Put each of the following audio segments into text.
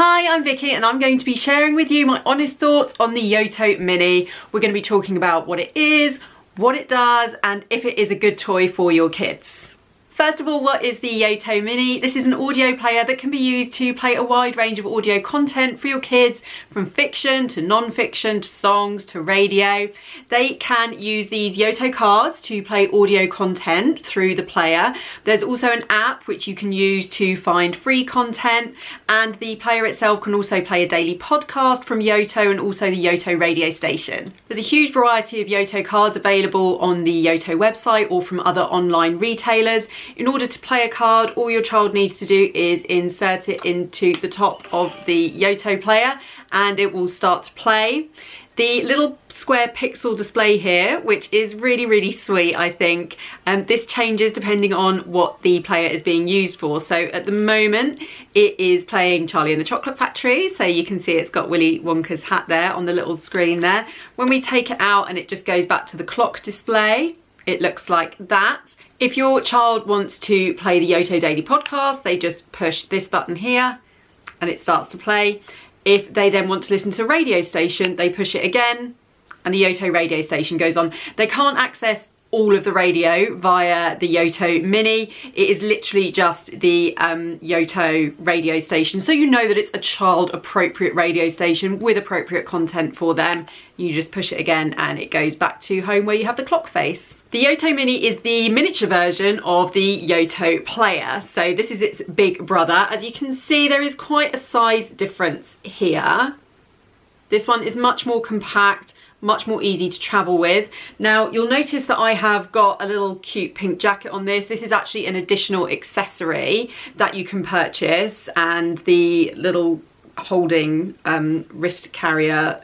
Hi, I'm Vicky and I'm going to be sharing with you my honest thoughts on the Yoto Mini. We're going to be talking about what it is, what it does, and if it is a good toy for your kids. First of all, what is the Yoto Mini? This is an audio player that can be used to play a wide range of audio content for your kids, from fiction to non-fiction to songs to radio. They can use these Yoto cards to play audio content through the player. There's also an app which you can use to find free content, and the player itself can also play a daily podcast from Yoto and also the Yoto radio station. There's a huge variety of Yoto cards available on the Yoto website or from other online retailers. In order to play a card, all your child needs to do is insert it into the top of the Yoto player and it will start to play. The little square pixel display here, which is really sweet, I think, this changes depending on what the player is being used for. So at the moment it is playing Charlie and the Chocolate Factory, so you can see it's got Willy Wonka's hat there on the little screen there. When we take it out and it just goes back to the clock display, it looks like that. If your child wants to play the Yoto Daily Podcast, they just push this button here and it starts to play. If they then want to listen to a radio station, they push it again and the Yoto radio station goes on. They can't access all of the radio via the Yoto Mini. It is literally just the Yoto radio station, so you know that it's a child appropriate radio station with appropriate content for them. You just push it again and it goes back to home where you have the clock face. The Yoto Mini is the miniature version of the Yoto Player, so this is its big brother. As you can see, there is quite a size difference here. This one is much more compact, much more easy to travel with. Now you'll notice that I have got a little cute pink jacket on this. This is actually an additional accessory that you can purchase, and the little holding wrist carrier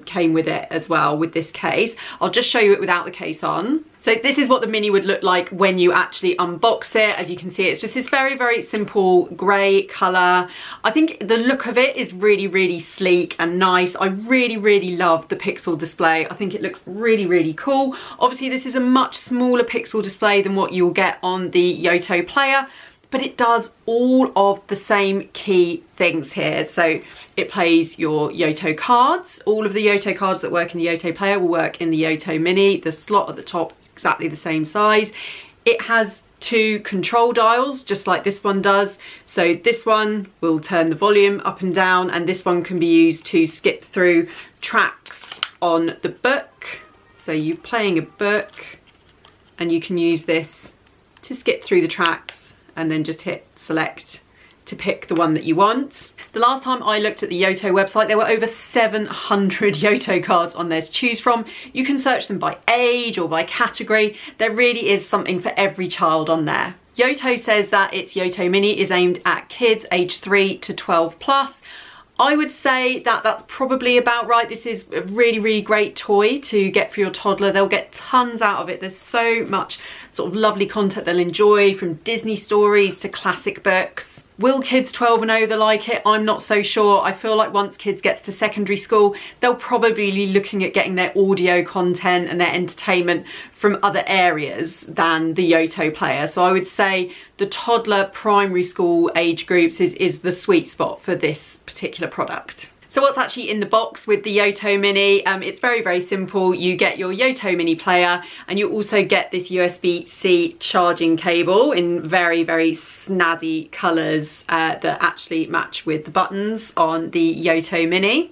came with it as well with this case. I'll just show you it without the case on. So this is what the Mini would look like when you actually unbox it. As you can see, it's just this very simple grey colour. I think the look of it is really sleek and nice. I really love the pixel display. I think it looks really cool. Obviously this is a much smaller pixel display than what you'll get on the Yoto Player, but it does all of the same key things here. So it plays your Yoto cards. All of the Yoto cards that work in the Yoto Player will work in the Yoto Mini. The slot at the top is exactly the same size. It has two control dials, just like this one does. So this one will turn the volume up and down, and this one can be used to skip through tracks on the book. So you're playing a book and you can use this to skip through the tracks and then just hit select to pick the one that you want. The last time I looked at the Yoto website, there were over 700 Yoto cards on there to choose from. You can search them by age or by category. There really is something for every child on there. Yoto says that its Yoto Mini is aimed at kids aged 3 to 12 plus. I would say that that's probably about right. This is a really great toy to get for your toddler. They'll get tons out of it. There's so much sort of lovely content they'll enjoy, from Disney stories to classic books. Will kids 12 and over like it? I'm not so sure. I feel like once kids get to secondary school, they'll probably be looking at getting their audio content and their entertainment from other areas than the Yoto Player. So I would say the toddler primary school age groups is the sweet spot for this particular product. So what's actually in the box with the Yoto Mini? It's very simple. You get your Yoto Mini player and you also get this USB-C charging cable in very snazzy colours that actually match with the buttons on the Yoto Mini.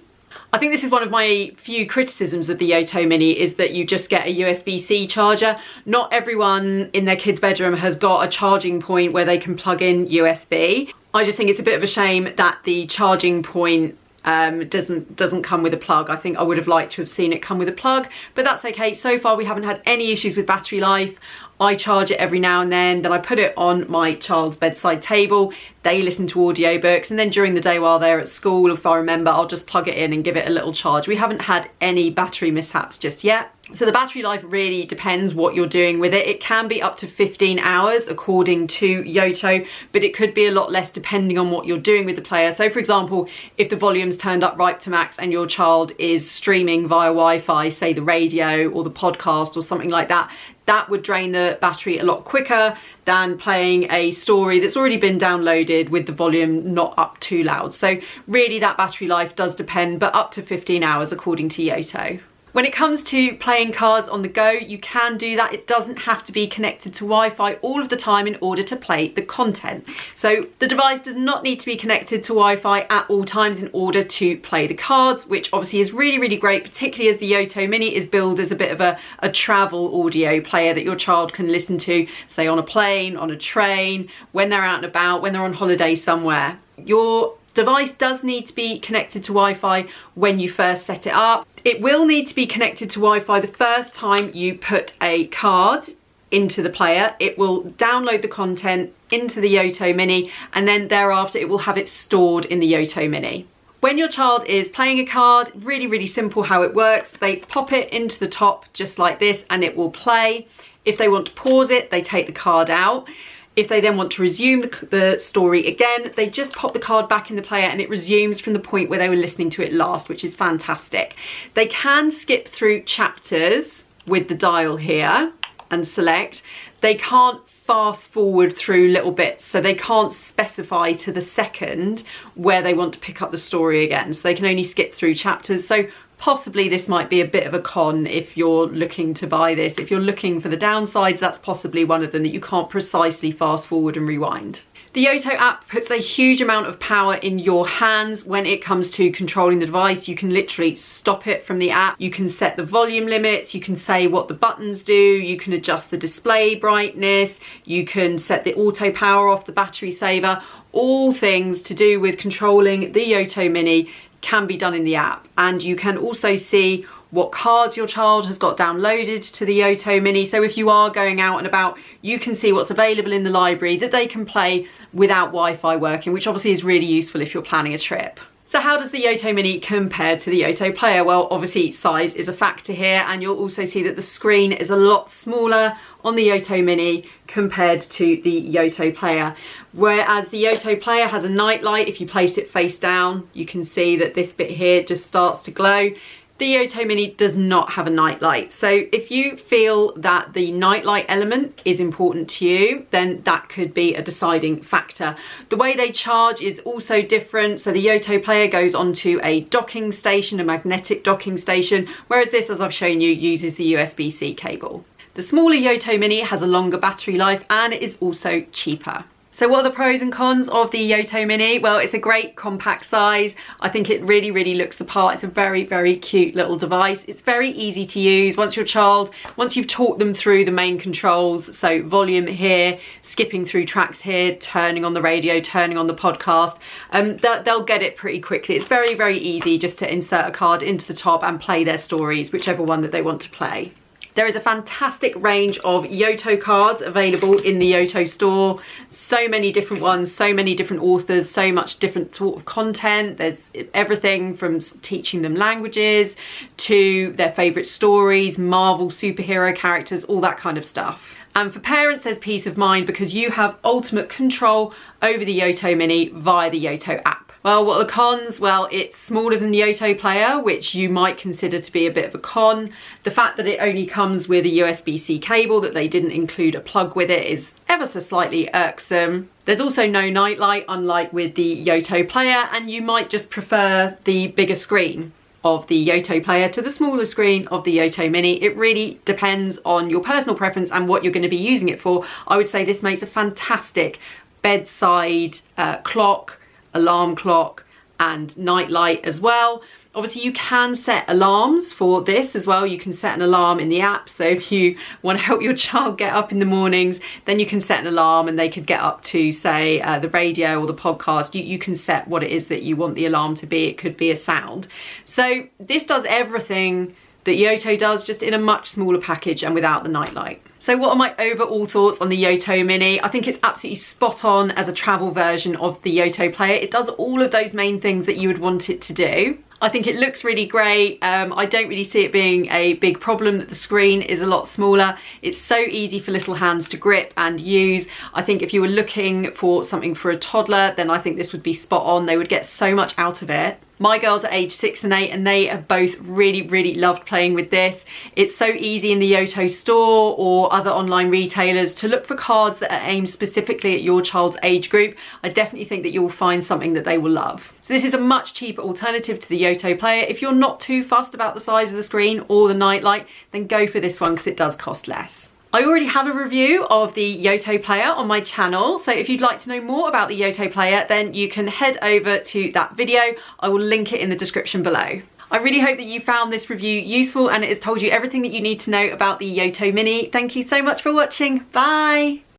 I think this is one of my few criticisms of the Yoto Mini, is that you just get a USB-C charger. Not everyone in their kid's bedroom has got a charging point where they can plug in USB. I just think it's a bit of a shame that the charging point doesn't come with a plug. I think I would have liked to have seen it come with a plug, but that's okay. So far we haven't had any issues with battery life. I charge it every now and then I put it on my child's bedside table. They listen to audiobooks, and then during the day while they're at school, if I remember, I'll just plug it in and give it a little charge. We haven't had any battery mishaps just yet. So the battery life really depends what you're doing with it. It can be up to 15 hours according to Yoto, but it could be a lot less depending on what you're doing with the player. So for example, if the volume's turned up right to max and your child is streaming via Wi-Fi, say the radio or the podcast or something like that, that would drain the battery a lot quicker than playing a story that's already been downloaded with the volume not up too loud. So really that battery life does depend, but up to 15 hours according to Yoto. When it comes to playing cards on the go, you can do that. It doesn't have to be connected to Wi-Fi all of the time in order to play the content. So the device does not need to be connected to Wi-Fi at all times in order to play the cards, which obviously is really, really great, particularly as the Yoto Mini is billed as a bit of a travel audio player that your child can listen to, say on a plane, on a train, when they're out and about, when they're on holiday somewhere. Your device does need to be connected to Wi-Fi when you first set it up. It will need to be connected to Wi-Fi the first time you put a card into the player. It will download the content into the Yoto Mini, and then thereafter it will have it stored in the Yoto Mini. When your child is playing a card, really, really simple how it works. They pop it into the top just like this and it will play. If they want to pause it, they take the card out. If they then want to resume the story again, they just pop the card back in the player and it resumes from the point where they were listening to it last, which is fantastic. They can skip through chapters with the dial here and select. They can't fast forward through little bits, so they can't specify to the second where they want to pick up the story again. So they can only skip through chapters. So possibly this might be a bit of a con if you're looking to buy this. If you're looking for the downsides, that's possibly one of them, that you can't precisely fast forward and rewind. The Yoto app puts a huge amount of power in your hands when it comes to controlling the device. You can literally stop it from the app. You can set the volume limits. You can say what the buttons do. You can adjust the display brightness. You can set the auto power off, the battery saver. All things to do with controlling the Yoto Mini can be done in the app. And you can also see what cards your child has got downloaded to the Yoto Mini. So if you are going out and about, you can see what's available in the library that they can play without Wi-Fi working, which obviously is really useful if you're planning a trip. So how does the Yoto Mini compare to the Yoto Player? Well, obviously size is a factor here, and you'll also see that the screen is a lot smaller on the Yoto Mini compared to the Yoto Player. Whereas the Yoto Player has a night light. If you place it face down, you can see that this bit here just starts to glow. The Yoto Mini does not have a night light. So if you feel that the night light element is important to you, then that could be a deciding factor. The way they charge is also different. So the Yoto Player goes onto a docking station, a magnetic docking station, whereas this, as I've shown you, uses the USB-C cable. The smaller Yoto Mini has a longer battery life and it is also cheaper. So what are the pros and cons of the Yoto Mini? Well, it's a great compact size. I think it really, really looks the part. It's a very, very cute little device. It's very easy to use. Once you've taught them through the main controls, so volume here, skipping through tracks here, turning on the radio, turning on the podcast, they'll get it pretty quickly. It's very, very easy just to insert a card into the top and play their stories, whichever one that they want to play. There is a fantastic range of Yoto cards available in the Yoto store. So many different ones, so many different authors, so much different sort of content. There's everything from teaching them languages to their favourite stories, Marvel superhero characters, all that kind of stuff. And for parents, there's peace of mind because you have ultimate control over the Yoto Mini via the Yoto app. Well, what are the cons? Well, it's smaller than the Yoto Player, which you might consider to be a bit of a con. The fact that it only comes with a USB-C cable, that they didn't include a plug with it, is ever so slightly irksome. There's also no nightlight, unlike with the Yoto Player, and you might just prefer the bigger screen of the Yoto Player to the smaller screen of the Yoto Mini. It really depends on your personal preference and what you're going to be using it for. I would say this makes a fantastic bedside clock, alarm clock and night light as well. Obviously you can set alarms for this as well. You can set an alarm in the app, so if you want to help your child get up in the mornings, then you can set an alarm and they could get up to, say, the radio or the podcast. You can set what it is that you want the alarm to be. It could be a sound. So this does everything that Yoto does, just in a much smaller package and without the night light. So what are my overall thoughts on the Yoto Mini? I think it's absolutely spot on as a travel version of the Yoto Player. It does all of those main things that you would want it to do. I think it looks really great. I don't really see it being a big problem that the screen is a lot smaller. It's so easy for little hands to grip and use. I think if you were looking for something for a toddler, then I think this would be spot on. They would get so much out of it. My girls are age 6 and 8 and they have both really loved playing with this. It's so easy in the Yoto store or other online retailers to look for cards that are aimed specifically at your child's age group. I definitely think that you'll find something that they will love. So this is a much cheaper alternative to the Yoto Player. If you're not too fussed about the size of the screen or the nightlight, then go for this one because it does cost less. I already have a review of the Yoto Player on my channel, so if you'd like to know more about the Yoto Player, then you can head over to that video. I will link it in the description below. I really hope that you found this review useful and it has told you everything that you need to know about the Yoto Mini. Thank you so much for watching. Bye!